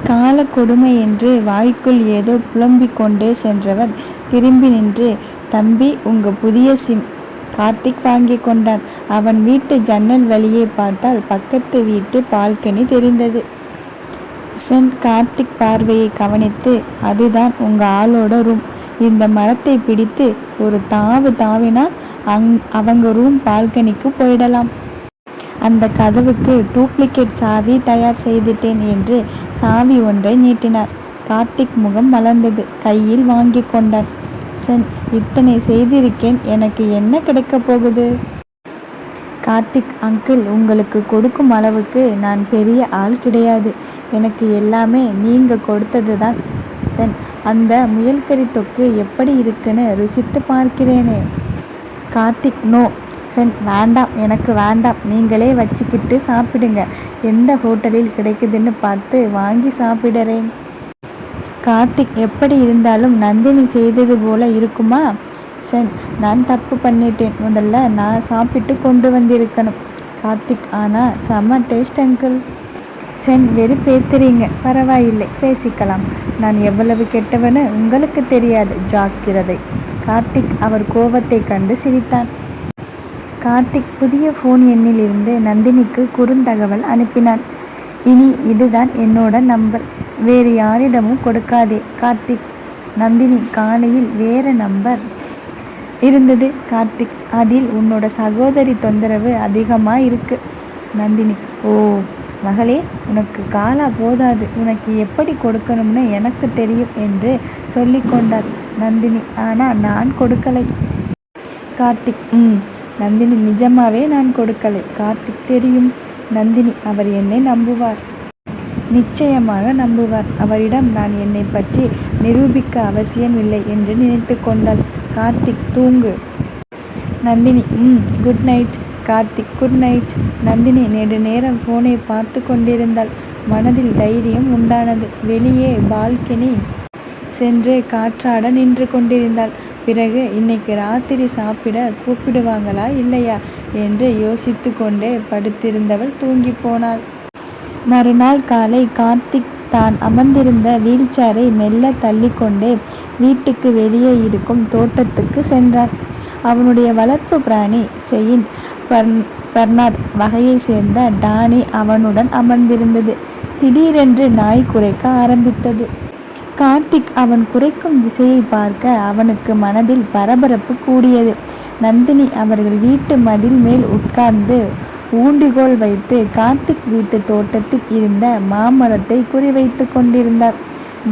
கால கொடுமை என்று வாய்க்குள் ஏதோ புலம்பிக் கொண்டே சென்றவர் திரும்பி நின்று, தம்பி, உங்க புதிய சிம். கார்த்திக் வாங்கி கொண்டான். அவன் வீட்டு ஜன்னல் வழியே பார்த்தால் பக்கத்து வீட்டு பால்கனி தெரிந்தது. கார்த்திக் பார்வையை கவனித்து, அதுதான் உங்க ஆளோட ரூம். இந்த மரத்தை பிடித்து ஒரு தாவு தாவினால் அவங்க ரூம் பால்கனிக்கு போயிடலாம். அந்த கதவுக்கு டூப்ளிகேட் சாவி தயார் செய்துட்டேன் என்று சாவி ஒன்றை நீட்டினார். கார்த்திக் முகம் மலர்ந்தது. கையில் வாங்கி கொண்டான். இத்தனை செய்திருக்கேன், எனக்கு என்ன கிடைக்கப் போகுது? கார்த்திக் அங்கிள், உங்களுக்கு கொடுக்கும் அளவுக்கு நான் பெரிய ஆள் கிடையாது. எனக்கு எல்லாமே நீங்க கொடுத்தது தான். அந்த முயல்கறி தொக்கு எப்படி இருக்குன்னு ருசித்து பார்க்கிறேனே. கார்த்திக், நோ. வேண்டாம், எனக்கு வேண்டாம். நீங்களே வச்சுக்கிட்டு சாப்பிடுங்க. எந்த ஹோட்டலில் கிடைக்குதுன்னு பார்த்து வாங்கி சாப்பிடுறேன். கார்த்திக், எப்படி இருந்தாலும் நந்தினி செய்தது போல இருக்குமா? நான் தப்பு பண்ணிட்டேன். முதல்ல நான் சாப்பிட்டு கொண்டு வந்திருக்கணும். கார்த்திக், ஆனால் செம்ம டேஸ்ட் அங்கிள். வெறுப்பேத்துறீங்க. பரவாயில்லை, பேசிக்கலாம். நான் எவ்வளவு கெட்டவனு உங்களுக்கு தெரியாது. ஜாக்கிரதை. கார்த்திக் அவர் கோபத்தை கண்டு சிரித்தான். கார்த்திக் புதிய ஃபோன் எண்ணில் இருந்து நந்தினிக்கு குறுந்தகவல் அனுப்பினான். இனி இதுதான் என்னோட நம்பர். வேறு யாரிடமும் கொடுக்காதே கார்த்திக். நந்தினி காலையில் வேற நம்பர் இருந்தது. கார்த்திக், அதில் உன்னோட சகோதரி தொந்தரவு அதிகமாக இருக்கு. நந்தினி, ஓ மகளே, உனக்கு காலா போதாது. உனக்கு எப்படி கொடுக்கணும்னு எனக்கு தெரியும் என்று சொல்லி கொண்டாள் நந்தினி. ஆனால் நான் கொடுக்கலை. கார்த்திக், நந்தினி, நிஜமாவே நான் கொடுக்கலை. கார்த்திக், தெரியும். நந்தினி, அவர் என்னை நம்புவார். நிச்சயமாக நம்புவார். அவரிடம் நான் என்னை பற்றி நிரூபிக்க அவசியம் இல்லை என்று நினைத்து கொண்டாள். கார்த்திக், தூங்கு. Nandini, good night. Karthik, good night. Nandini நெடு நேரம் ஃபோனை பார்த்து கொண்டிருந்தாள். மனதில் தைரியம் உண்டானது. வெளியே பால்கனி சென்று காற்றாட நின்று கொண்டிருந்தாள். பிறகு இன்னைக்கு ராத்திரி சாப்பிட கூப்பிடுவாங்களா இல்லையா என்று யோசித்து கொண்டே படுத்திருந்தவள் தூங்கி போனாள். மறுநாள் காலை கார்த்திக் தான் அமர்ந்திருந்த வீல் சேரை மெல்ல தள்ளிக்கொண்டே வீட்டுக்கு வெளியே இருக்கும் தோட்டத்துக்கு சென்றான். அவனுடைய வளர்ப்பு பிராணி செயின்ட் பெர்னார்ட் வகையை சேர்ந்த டானி அவனுடன் அமர்ந்திருந்தது. திடீரென்று நாய் குரைக்க ஆரம்பித்தது. கார்த்திக் அவன் குரைக்கும் திசையை பார்க்க அவனுக்கு மனதில் பரபரப்பு கூடியது. நந்தினி அவர்கள் வீட்டு மதில் மேல் உட்கார்ந்து ஊண்டிகோல் வைத்து கார்த்திக் வீட்டு தோட்டத்தில் இருந்த மாமரத்தை குறிவைத்து கொண்டிருந்தார்.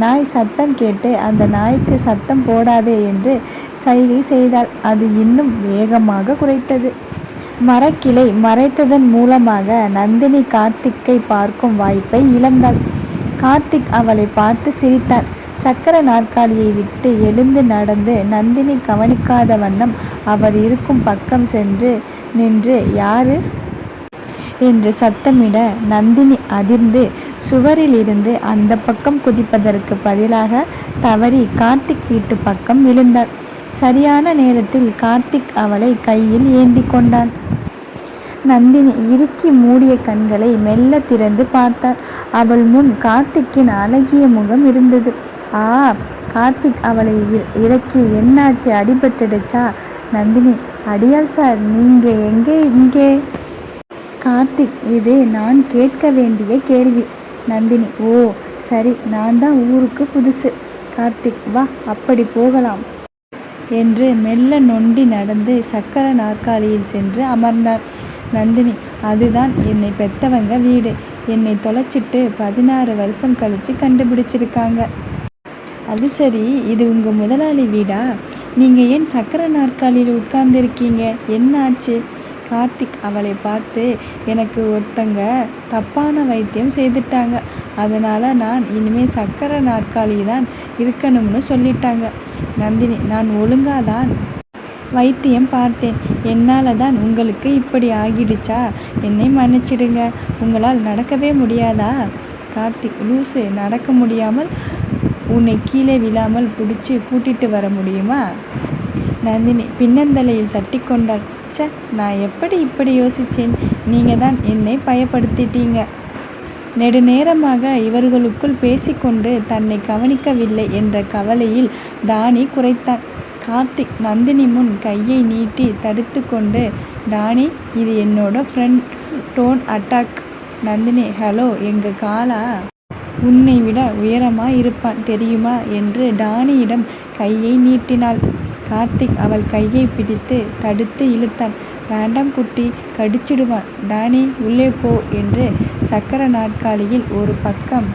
நாய் சத்தம் கேட்டு அந்த நாய்க்கு சத்தம் போடாதே என்று சைகை செய்தாள். அது இன்னும் வேகமாக குரைத்தது. மரக்கிளை மறைத்ததன் மூலமாக நந்தினி கார்த்திக்கை பார்க்கும் வாய்ப்பை இழந்தாள். கார்த்திக் அவளை பார்த்து சிரித்தான். சக்கர நாற்காலியை விட்டு எழுந்து நடந்து நந்தினி கவனிக்காத வண்ணம் அவர் இருக்கும் பக்கம் சென்று நின்று, யாரு என்று சத்தமிட நந்தினி அதிர்ந்து சுவரில் இருந்து அந்த பக்கம் குதிப்பதற்கு பதிலாக தவறி கார்த்திக் வீட்டு பக்கம் விழுந்தாள். சரியான நேரத்தில் கார்த்திக் அவளை கையில் ஏந்தி கொண்டான். நந்தினி இறுக்கி மூடிய கண்களை மெல்ல திறந்து பார்த்தாள். அவள் முன் கார்த்திக்கின் அழகிய முகம் இருந்தது. ஆ! கார்த்திக் அவளை இறக்கி, என்னாச்சு, அடிபட்டுடுச்சா? நந்தினி, அடியாள் சார், நீங்க எங்கே இங்கே? கார்த்திக், இது நான் கேட்க வேண்டிய கேள்வி. நந்தினி, ஓ சரி, நான் தான் ஊருக்கு புதுசு. கார்த்திக், வா, அப்படி போகலாம் என்று மெல்ல நொண்டி நடந்து சக்கர நாற்காலியில் சென்று அமர்ந்தார். நந்தினி, அதுதான் என்னை பெத்தவங்க வீடு. என்னை தொலைச்சிட்டு 16 வருஷம் கழிச்சு கண்டுபிடிச்சிருக்காங்க. அது சரி, இது உங்க முதலாளி வீடா? நீங்க ஏன் சக்கர நாற்காலியில் உட்கார்ந்துருக்கீங்க? என்ன ஆச்சு? கார்த்திக் அவளை பார்த்து, எனக்கு ஒருத்தங்க தப்பான வைத்தியம் செய்துட்டாங்க. அதனால் நான் இனிமேல் சக்கர நாற்காலி தான் இருக்கணும்னு சொல்லிட்டாங்க. நந்தினி, நான் ஒழுங்காக தான் வைத்தியம் பார்த்தேன். என்னால் தான் உங்களுக்கு இப்படி ஆகிடுச்சா? என்னை மன்னிச்சிடுங்க. உங்களால் நடக்கவே முடியாதா? கார்த்திக், லூசு, நடக்க முடியாமல் உன்னை கீழே விழாமல் பிடிச்சி கூட்டிட்டு வர முடியுமா? நந்தினி பின்னந்தலையில் தட்டி கொண்டாள். நான் எப்படி இப்படி யோசித்தேன்? நீங்கள் தான் என்னை பயப்படுத்திட்டீங்க. நெடுநேரமாக இவர்களுக்குள் பேசிக்கொண்டு தன்னை கவனிக்கவில்லை என்ற கவலையில் டானி குரைத்தான். கார்த்திக் நந்தினி முன் கையை நீட்டி தடுத்து கொண்டு, டானி, இது என்னோட ஃப்ரெண்ட், டோன் அட்டாக். நந்தினி, ஹலோ, எங்க காலா உன்னை விட உயரமா இருப்பான் தெரியுமா என்று டானியிடம் கையை நீட்டினாள். கார்த்திக் அவள் கையை பிடித்து தடுத்து இழுத்தான். வேண்டாம் குட்டி, கடிச்சிடுவான். டானி, உள்ளே போ என்று சக்கர நாற்காலியில் ஒரு பக்கம்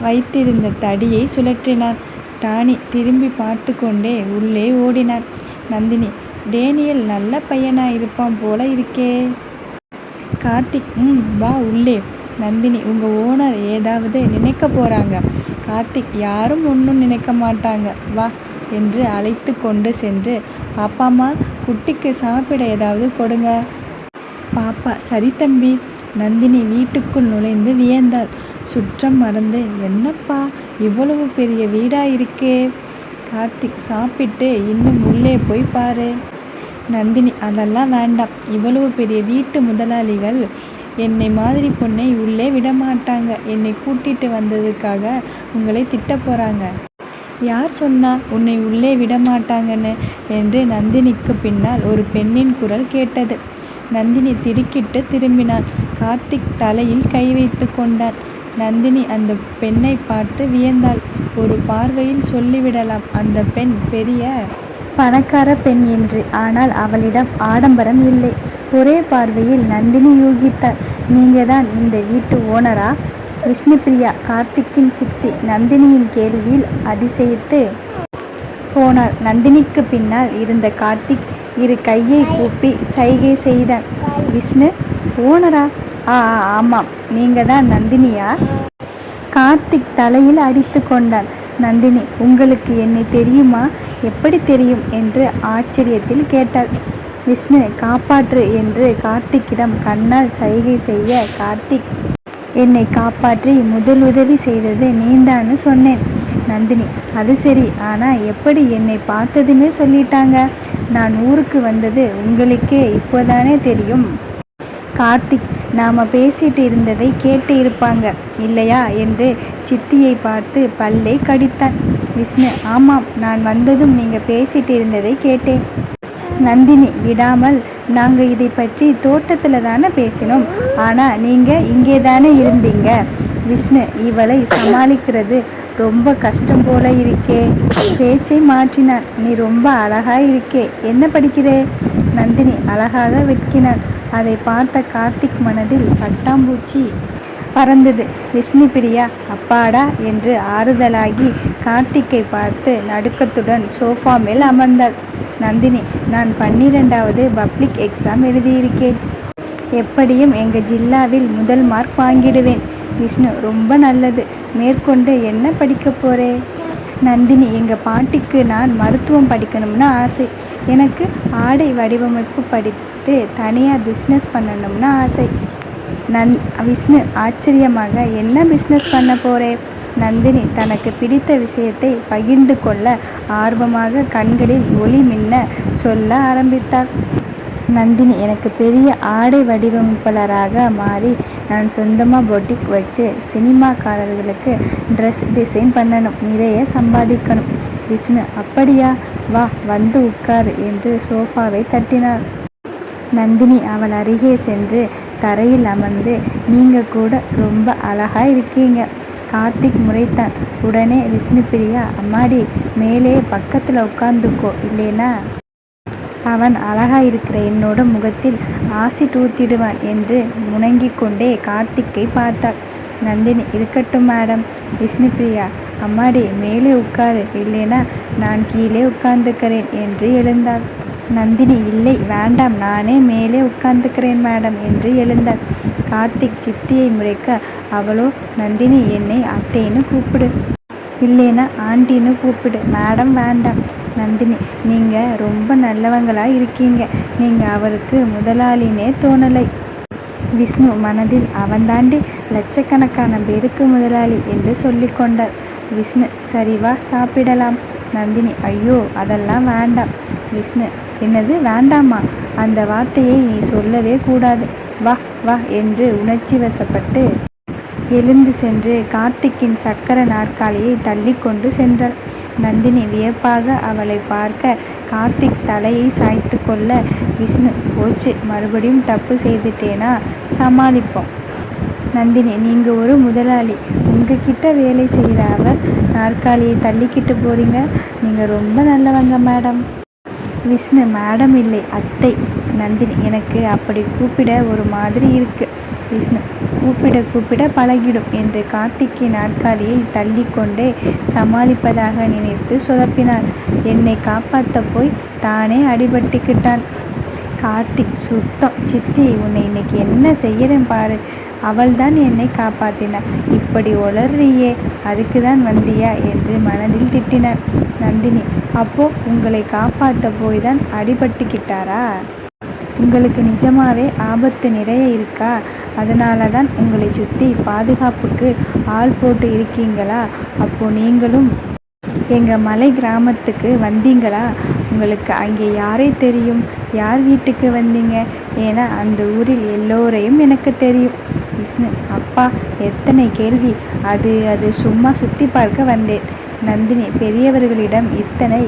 வைத்திருந்த தடியை சுழற்றினான். டானி திரும்பி பார்த்து கொண்டே உள்ளே ஓடினான். நந்தினி, டேனியல் நல்ல பையனா இருப்பான் போல இருக்கே. கார்த்திக், வா உள்ளே. நந்தினி, உங்க ஓனர் ஏதாவது நினைக்க போறாங்க. கார்த்திக், யாரும் ஒன்றும் நினைக்க மாட்டாங்க, வா என்று அழைத்து கொண்டு சென்று, பாப்பாம்மா, குட்டிக்கு சாப்பிட ஏதாவது கொடுங்க. பாப்பா, சரி தம்பி. நந்தினி வீட்டுக்குள் நுழைந்து வியந்தாள். சுற்றம் மறந்து, என்னப்பா இவ்வளவு பெரிய வீடா இருக்கே. கார்த்திக், சாப்பிட்டு இன்னும் உள்ளே போய் பாரு. நந்தினி, அதெல்லாம் வேண்டாம். இவ்வளவு பெரிய வீட்டு முதலாளிகள் என்னை மாதிரி பொண்ணை உள்ளே விடமாட்டாங்க. என்னை கூட்டிட்டு வந்ததுக்காக உங்களை திட்ட போறாங்க. யார் சொன்னா உன்னை உள்ளே விடமாட்டாங்கன்னு என்று நந்தினிக்கு பின்னால் ஒரு பெண்ணின் குரல் கேட்டது. நந்தினி திடுக்கிட்டு திரும்பினாள். கார்த்திக் தலையில் கை வைத்து கொண்டான். நந்தினி அந்த பெண்ணை பார்த்து வியந்தாள். ஒரு பார்வையில் சொல்லிவிடலாம், அந்த பெண் பெரிய பணக்கார பெண் என்று. ஆனால் அவளிடம் ஆடம்பரம் இல்லை. ஒரே பார்வையில் நந்தினி யூகித்தாள், நீங்க தான் இந்த வீட்டு ஓனரா? விஷ்ணுபிரியா, கார்த்திக்கின் சித்தி, நந்தினியின் கேள்வியில் அதிசயித்து போனாள். நந்தினிக்கு பின்னால் இருந்த கார்த்திக் இரு கையை கூப்பி சைகை செய்தான். விஷ்ணு, ஓனரா? ஆமாம், நீங்க தான் நந்தினியா? கார்த்திக் தலையில் அடித்து கொண்டான். நந்தினி, உங்களுக்கு என்னை தெரியுமா? எப்படி தெரியும் என்று ஆச்சரியத்தில் கேட்டாள். விஷ்ணு, காப்பாற்று என்று கார்த்திக்கிடம் கண்ணால் சைகை செய்ய, கார்த்திக், என்னை காப்பாற்றி முதலுதவி செய்தது நீந்தான்னு சொன்னேன். நந்தினி, அது சரி, ஆனால் எப்படி என்னை பார்த்ததுமே சொல்லிட்டாங்க? நான் ஊருக்கு வந்தது உங்களுக்கே இப்போதானே தெரியும். கார்த்திக், நாம் பேசிட்டு இருந்ததை கேட்டு இருப்பாங்க இல்லையா என்று சித்தியை பார்த்து பல்லை கடித்தான். விஷ்ணு, ஆமாம், நான் வந்ததும் நீங்கள் பேசிட்டு இருந்ததை கேட்டேன். நந்தினி விடாமல், நாங்கள் இதை பற்றி தோட்டத்தில் தானே பேசினோம், ஆனால் நீங்கள் இங்கே தானே இருந்தீங்க. விஷ்ணு, இவளை சமாளிக்கிறது ரொம்ப கஷ்டம் போல இருக்கே. பேச்சை மாற்றினான். நீ ரொம்ப அழகா இருக்கே, என்ன படிக்கிறே? நந்தினி அழகாக வெட்கினாள். அதை பார்த்த கார்த்திக் மனதில் பட்டாம்பூச்சி பறந்தது. விஷ்ணுபிரியா அப்பாடா என்று ஆறுதலாகி கார்த்திக்கை பார்த்து நடுக்கத்துடன் சோஃபா மேல் அமர்ந்தாள். நந்தினி, நான் 12வது பப்ளிக் எக்ஸாம் எழுதியிருக்கேன். எப்படியும் எங்கள் ஜில்லாவில் முதல் மார்க் வாங்கிடுவேன். விஷ்ணு, ரொம்ப நல்லது. மேற்கொண்டு என்ன படிக்க போறே? நந்தினி, எங்கள் பாட்டிக்கு நான் மருத்துவம் படிக்கணும்னு ஆசை. எனக்கு ஆடை வடிவமைப்பு படித்து தனியாக பிஸ்னஸ் பண்ணணும்னு ஆசை. விஷ்ணு ஆச்சரியமாக, என்ன பிஸ்னஸ் பண்ண போறே? நந்தினி தனக்கு பிடித்த விஷயத்தை பகிர்ந்து கொள்ள ஆர்வமாக கண்களில் ஒளி மின்ன சொல்ல ஆரம்பித்தாள். நந்தினி, எனக்கு பெரிய ஆடை வடிவமைப்பாளராக மாறி நான் சொந்தமாக பொட்டிக் வச்சு சினிமாக்காரர்களுக்கு ட்ரெஸ் டிசைன் பண்ணணும், நிறைய சம்பாதிக்கணும். விஷ்ணு, அப்படியா? வா, வந்து உட்காரு என்று சோஃபாவை தட்டினார். நந்தினி அவள் அருகே சென்று தரையில் அமர்ந்து, நீங்கள் கூட ரொம்ப அழகா இருக்கீங்க. கார்த்திக் முறைத்தான். உடனே விஷ்ணுபிரியா, அம்மாடி, மேலே பக்கத்தில் உட்காந்துக்கோ, இல்லைனா அவன் அழகா இருக்கிற என்னோட முகத்தில் ஆசிட் ஊத்திடுவான் என்று முணங்கிக் கொண்டே கார்த்திக்கை பார்த்தாள். நந்தினி, இருக்கட்டும் மேடம். விஷ்ணுபிரியா, அம்மாடி, மேலே உட்காரு, இல்லைனா நான் கீழே உட்கார்ந்துக்கிறேன் என்று எழுந்தாள். நந்தினி, இல்லை, வேண்டாம், நானே மேலே உட்கார்ந்துக்கிறேன் மேடம் என்று எழுந்தாள். கார்த்திக் சித்தியை முறைக்க, அவளோ, நந்தினி, என்னை அத்தைன்னு கூப்பிடு, இல்லைனா ஆண்டின்னு கூப்பிடு, மேடம் வேண்டாம். நந்தினி, நீங்கள் ரொம்ப நல்லவங்களா இருக்கீங்க. நீங்கள் அவருக்கு முதலாளினே தோணலை. விஷ்ணு மனதில், அவன் தாண்டி லட்சக்கணக்கான பேருக்கு முதலாளி என்று சொல்லிக்கொண்டாள். விஷ்ணு, சரிவா, சாப்பிடலாம். நந்தினி, ஐயோ, அதெல்லாம் வேண்டாம். விஷ்ணு, என்னது வேண்டாமா? அந்த வார்த்தையை நீ சொல்லவே கூடாது. வா வா என்று உணர்ச்சி வசப்பட்டு எழுந்து சென்று கார்த்திக்கின் சக்கர நாற்காலியை தள்ளி கொண்டு சென்றாள். நந்தினி வியப்பாக அவளை பார்க்க கார்த்திக் தலையை சாய்த்து கொள்ள, விஷ்ணு போச்சு, மறுபடியும் தப்பு செய்துட்டேனா, சமாளிப்போம். நந்தினி, நீங்க ஒரு முதலாளி, உங்ககிட்ட வேலை செய்கிற அவர் நாற்காலியை தள்ளிக்கிட்டு போறீங்க. நீங்க ரொம்ப நல்லவங்க மேடம். விஷ்ணு, மேடம் இல்லை, அத்தை. நந்தினி, எனக்கு அப்படி கூப்பிட ஒரு மாதிரி இருக்கு. விஷ்ணு, கூப்பிட கூப்பிட பழகிடும் என்று கார்த்திக்கின் நாற்காலியை தள்ளி கொண்டே சமாளிப்பதாக நினைத்து சொதப்பினாள். என்னை காப்பாற்ற போய் தானே அடிபட்டுக்கிட்டான். கார்த்திக், சுத்தம். சித்தி, உன்னை இன்னைக்கு என்ன செய்யறேன் பாரு. அவள்தான் என்னை காப்பாத்தினாள். இப்படி உளறியே, அதுக்கு தான் வந்தியா என்று மனதில் திட்டினாள். நந்தினி, அப்போ உங்களை காப்பாற்ற போய் தான் அடிபட்டுக்கிட்டாரா? உங்களுக்கு நிஜமாவே ஆபத்து நிறைய இருக்கா? அதனால தான் உங்களை சுற்றி பாதுகாப்புக்கு ஆள் போட்டு இருக்கீங்களா? அப்போ நீங்களும் எங்கள் மலை கிராமத்துக்கு வந்தீங்களா? உங்களுக்கு அங்கே யாரை தெரியும்? யார் வீட்டுக்கு வந்தீங்க? ஏன்னா அந்த ஊரில் எல்லோரையும் எனக்கு தெரியும். விஷ்ணு, அப்பா, எத்தனை கேள்வி. அது சும்மா சுற்றி பார்க்க வந்தேன். நந்தினி, பெரியவர்களிடம் இத்தனை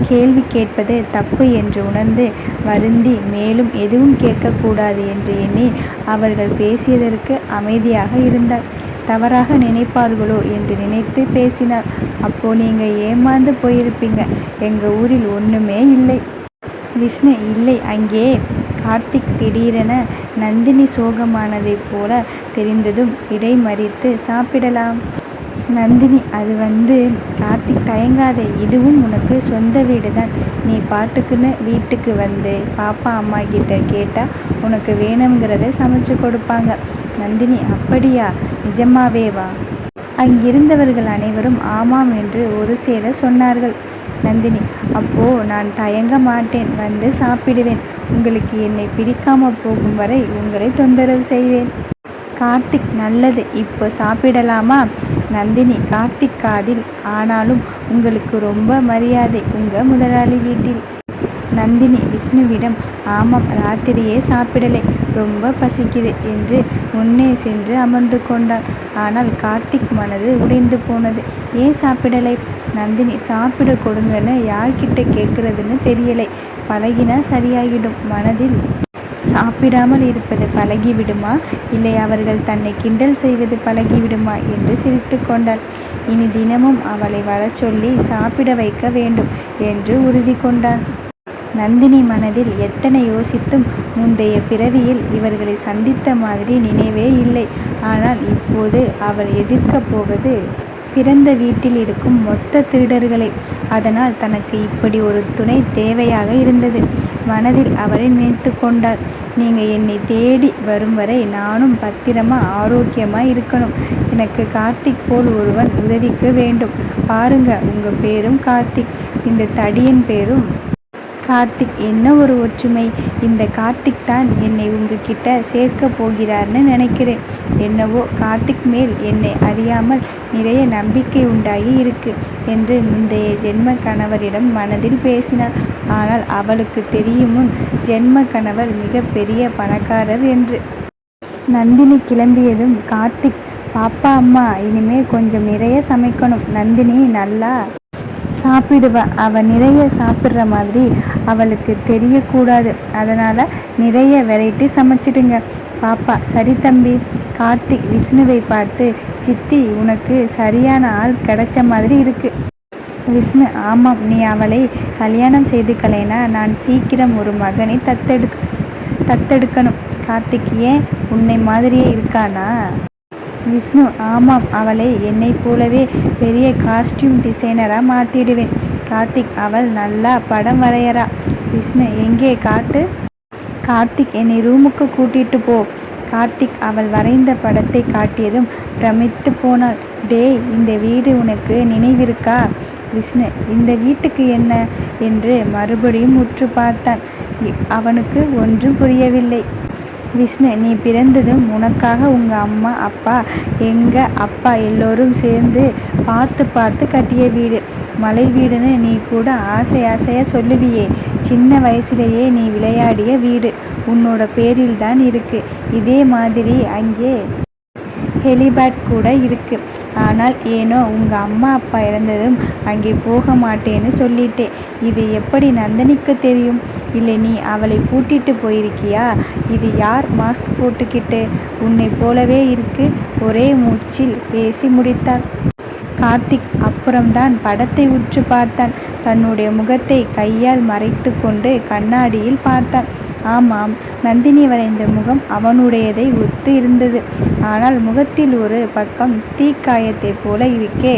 கேள்வி கேட்பது தப்பு என்று உணர்ந்து வருந்தி மேலும் எதுவும் கேட்கக்கூடாது என்று எண்ணி அவர்கள் பேசியதற்கு அமைதியாக இருந்தார். தவறாக நினைப்பார்களோ என்று நினைத்து பேசினார். அப்போ நீங்க ஏமாந்து போயிருப்பீங்க. எங்க ஊரில் ஒண்ணுமே இல்லை. விஷ்ணு, இல்லை. அங்கே கார்த்திக் திடீரென நந்தினி சோகமானதைப் போல தெரிந்ததும் இடைமறித்து, சாப்பிடலாம். நந்தினி, அது கார்த்திக், தயங்காதே, இதுவும் உனக்கு சொந்த வீடு தான். நீ பாட்டுக்குன்னு வீட்டுக்கு வந்து பாப்பா அம்மா கிட்ட கேட்டால் உனக்கு வேணுங்கிறத சமைச்சு கொடுப்பாங்க. நந்தினி, அப்படியா? நிஜமாவே வா? அங்கிருந்தவர்கள் அனைவரும் ஆமாம் என்று ஒரு சேர சொன்னார்கள். நந்தினி, அப்போ நான் தயங்க மாட்டேன், வந்து சாப்பிடுவேன். உங்களுக்கு என்னை பிடிக்காம போகும் வரை உங்களை தொந்தரவு செய்வேன். கார்த்திக், நல்லது, இப்போ சாப்பிடலாமா? நந்தினி கார்த்திக் காதில், ஆனாலும் உங்களுக்கு ரொம்ப மரியாதை உங்க முதலாளி வீட்டில். நந்தினி விஷ்ணுவிடம், ஆமாம், ராத்திரியே சாப்பிடலை, ரொம்ப பசிக்குது என்று முன்னே சென்று அமர்ந்து கொண்டாள். ஆனால் கார்த்திக் மனது உடைந்து போனது. ஏன் சாப்பிடலை? நந்தினி, சாப்பிட கொடுங்கன்னு யார்கிட்ட கேட்கறதுன்னு தெரியலை. பழகினா சரியாகிடும். மனதில் சாப்பிடாமல் இருப்பது பழகிவிடுமா, இல்லை அவர்கள் தன்னை கிண்டல் செய்வது பழகிவிடுமா என்று சிரித்து கொண்டாள். இனி தினமும் அவளை வரச் சொல்லி சாப்பிட வைக்க வேண்டும் என்று உறுதி கொண்டான். நந்தினி மனதில் எத்தனை யோசித்தும் முந்தைய பிறவியில் இவர்களை சந்தித்த மாதிரி நினைவே இல்லை. ஆனால் இப்போது அவள் எதிர்க்கப் போவது பிறந்த வீட்டில் இருக்கும் மொத்த திருடர்களை. அதனால் தனக்கு இப்படி ஒரு துணை தேவையாக இருந்தது. மனதில் அவளை நினைத்து கொண்டாள். நீங்கள் என்னை தேடி வரும் வரை நானும் பத்திரமா ஆரோக்கியமா இருக்கணும். எனக்கு கார்த்திக் போல் ஒருவன் உதவிக்கு வேண்டும். பாருங்க, உங்கள் பேரும் கார்த்திக், இந்த தடியன் பேரும் கார்த்திக். என்ன ஒரு ஒற்றுமை! இந்த கார்த்திக் தான் என்னை உங்ககிட்ட சேர்க்க போகிறார்னு நினைக்கிறேன். என்னவோ கார்த்திக் மேல் என்னை அறியாமல் நிறைய நம்பிக்கை உண்டாகி இருக்கு என்று முந்தைய ஜென்ம கணவரிடம் மனதில் பேசினார். ஆனால் அவளுக்கு தெரியும் முன் ஜென்ம கணவர் மிக பெரிய பணக்காரர் என்று. நந்தினி கிளம்பியதும் கார்த்திக், பாப்பா அம்மா, இனிமே கொஞ்சம் நிறைய சமைக்கணும். நந்தினி நல்லா சாப்பிடுவா. அவள் நிறைய சாப்பிட்ற மாதிரி அவளுக்கு தெரியக்கூடாது. அதனால் நிறைய வெரைட்டி சமைச்சிடுங்க பாப்பா. சரி தம்பி. கார்த்திக் விஷ்ணுவை பார்த்து, சித்தி, உனக்கு சரியான ஆள் கிடைச்ச மாதிரி இருக்கு. விஷ்ணு, ஆமாம், நீ அவளை கல்யாணம் செய்துக்கலைனா நான் சீக்கிரம் ஒரு மகனை தத்தெடுக்கணும். கார்த்திக், ஏன், உன்னை மாதிரியே இருக்கானா? விஷ்ணு, ஆமாம், அவளை என்னை போலவே பெரிய காஸ்டியூம் டிசைனராக மாற்றிடுவேன். கார்த்திக், அவள் நல்லா படம் வரையறா. விஷ்ணு, எங்கே காட்டு? கார்த்திக், என்னை ரூமுக்கு கூட்டிட்டு போ. கார்த்திக் அவள் வரைந்த படத்தை காட்டியதும் பிரமித்து போனாள். டேய், இந்த வீடு உனக்கு நினைவிருக்கா? விஷ்ணு, இந்த வீட்டுக்கு என்ன என்று மறுபடியும் உற்று பார்த்தான். அவனுக்கு ஒன்றும் புரியவில்லை. விஷ்ணு, நீ பிறந்ததும் உனக்காக உங்கள் அம்மா அப்பா எங்கள் அப்பா எல்லோரும் சேர்ந்து பார்த்து பார்த்து கட்டிய வீடு. மலை வீடுன்னு நீ கூட ஆசையாக சொல்லுவியே. சின்ன வயசுலேயே நீ விளையாடிய வீடு உன்னோட பேரில் தான் இருக்கு. இதே மாதிரி அங்கே ஹெலிபேட் கூட இருக்கு. ஆனால் ஏனோ உங்கள் அம்மா அப்பா இறந்ததும் அங்கே போக மாட்டேன்னு சொல்லிட்டே. இது எப்படி நந்தினிக்கு தெரியும்? இல்லை நீ அவளை கூட்டிட்டு போயிருக்கியா? இது யார் மாஸ்க் போட்டுக்கிட்டு? உன்னை போலவே இருக்கு, ஒரே மூச்சில் பேசி முடித்தாள். கார்த்திக் அப்புறம்தான் படத்தை உற்று பார்த்தான். தன்னுடைய முகத்தை கையால் மறைத்து கொண்டு கண்ணாடியில் பார்த்தான். ஆமாம், நந்தினி வரைந்த முகம் அவனுடையதை ஒத்து இருந்தது. ஆனால் முகத்தில் ஒரு பக்கம் தீக்காயத்தை போல இருக்கே.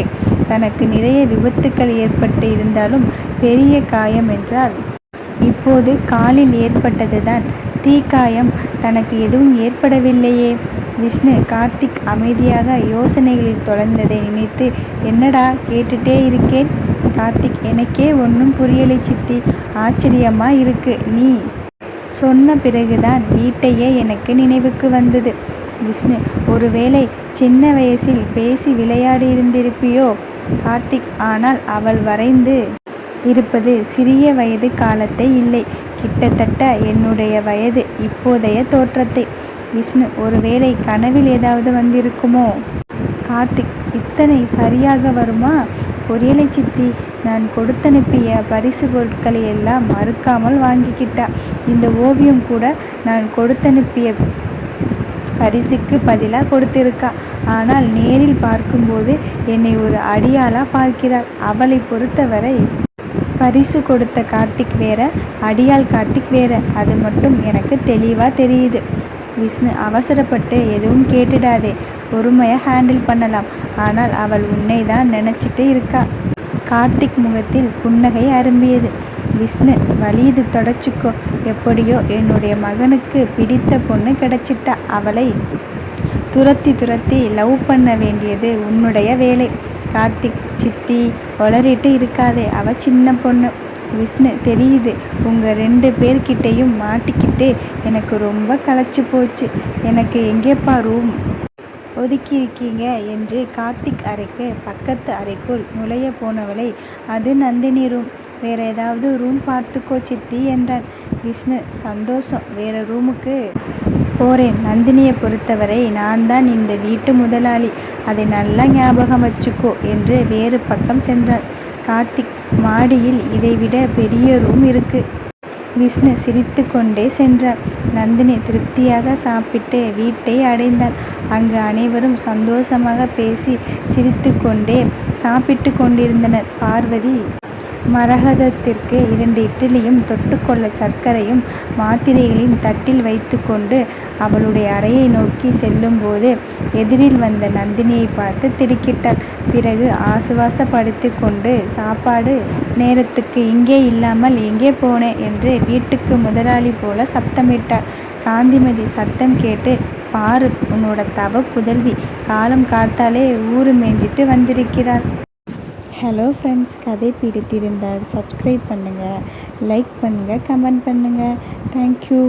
தனக்கு நிறைய விபத்துக்கள் ஏற்பட்டு இருந்தாலும் பெரிய காயம் என்றால் இப்போது காலில் ஏற்பட்டதுதான் தீக்காயம். தனக்கு எதுவும் ஏற்படவில்லையே. விஷ்ணு கார்த்திக் அமைதியாக யோசனைகளில் தொலைந்ததை நினைத்து, என்னடா கேட்டுட்டே இருக்கேன்? கார்த்திக், எனக்கே ஒன்றும் புரியலை சித்தி, ஆச்சரியமா இருக்கு. நீ சொன்ன பிறகுதான் வீட்டையே எனக்கு நினைவுக்கு வந்தது. விஷ்ணு, ஒருவேளை சின்ன வயசில் பேசி விளையாடி இருந்திருப்பியோ? கார்த்திக், ஆனால் அவள் வரைந்து இருப்பது சிறிய வயது காலத்தை இல்லை, கிட்டத்தட்ட என்னுடைய வயது இப்போதைய தோற்றத்தை. விஷ்ணு, ஒருவேளை கனவில் ஏதாவது வந்திருக்குமோ? கார்த்திக், இத்தனை சரியாக வருமா? பொரியலை சித்தி, நான் கொடுத்தனுப்பிய பரிசு பொருட்களை எல்லாம் மறுக்காமல் வாங்கிக்கிட்டா. இந்த ஓவியம் கூட நான் கொடுத்தனுப்பிய பரிசுக்கு பதிலாக கொடுத்திருக்கா. ஆனால் நேரில் பார்க்கும்போது என்னை ஒரு அடியாளாக பார்க்கிறாள். அவளை பொறுத்தவரை பரிசு கொடுத்த கார்த்திக் வேற, அடியாள் கார்த்திக் வேற. அது மட்டும் எனக்கு தெளிவாக தெரியுது. விஷ்ணு, அவசரப்பட்டு எதுவும் கேட்டுடாதே, பொறுமையாக ஹேண்டில் பண்ணலாம். ஆனால் அவள் உன்னை தான் நினச்சிட்டு இருக்கா. கார்த்திக் முகத்தில் புன்னகை அரும்பியது. விஷ்ணு, வலியுது, தொடச்சிக்கோ. எப்படியோ என்னுடைய மகனுக்கு பிடித்த பொண்ணு கிடைச்சிட்டா. அவளை துரத்தி துரத்தி லவ் பண்ண வேண்டியது உன்னுடைய வேலை. கார்த்திக், சித்தி வளரிட்டு இருக்காதே, அவ சின்ன பொண்ணு. விஷ்ணு, தெரியுது. உங்கள் 2 பேர்கிட்டையும் மாட்டிக்கிட்டு எனக்கு ரொம்ப களைச்சி போச்சு. எனக்கு எங்கேப்பா ரூம் ஒதுக்கியிருக்கீங்க என்று கார்த்திக் அறைக்கு பக்கத்து அறைக்குள் நுழைய போனவளை, அது நந்தினி ரூம், வேற ஏதாவது ரூம் பார்த்துக்கோ சித்தி என்றான். விஷ்ணு, சந்தோஷம், வேற ரூமுக்கு போகிறேன். நந்தினியை பொறுத்தவரை நான் தான் இந்த வீட்டு முதலாளி, அதை நல்லா ஞாபகம் வச்சுக்கோ என்று வேறு பக்கம் சென்றான். கார்த்திக், மாடியில் இதைவிட பெரிய ரூம் இருக்கு. விஷ்ணு சிரித்து கொண்டே சென்றான். நந்தினி திருப்தியாக சாப்பிட்டு வீட்டை அடைந்தாள். அங்கு அனைவரும் சந்தோஷமாக பேசி சிரித்து கொண்டே சாப்பிட்டு கொண்டிருந்தனர். பார்வதி மரகதத்திற்கு 2 இட்லியும் தொட்டுக்கொள்ள சர்க்கரையும் மாத்திரைகளையும் தட்டில் வைத்து கொண்டு அவளுடைய அறையை நோக்கி செல்லும்போது எதிரில் வந்த நந்தினியை பார்த்து திடுக்கிட்டாள். பிறகு ஆசுவாசப்படுத்தி கொண்டு, சாப்பாடு நேரத்துக்கு இங்கே இல்லாமல் எங்கே போனேன் என்று வீட்டுக்கு முதலாளி போல சப்தமிட்டாள். காந்திமதி சத்தம் கேட்டு, பாரு, உன்னோட தவ புதல்வி காலம் காத்தாலே ஊரு மேய்ஞ்சிட்டு வந்திருக்கிறாள். ஹலோ ஃப்ரெண்ட்ஸ், கதை பிடித்திருந்தால் சப்ஸ்கிரைப் பண்ணுங்கள், லைக் பண்ணுங்கள், கமெண்ட் பண்ணுங்கள். தேங்க்யூ.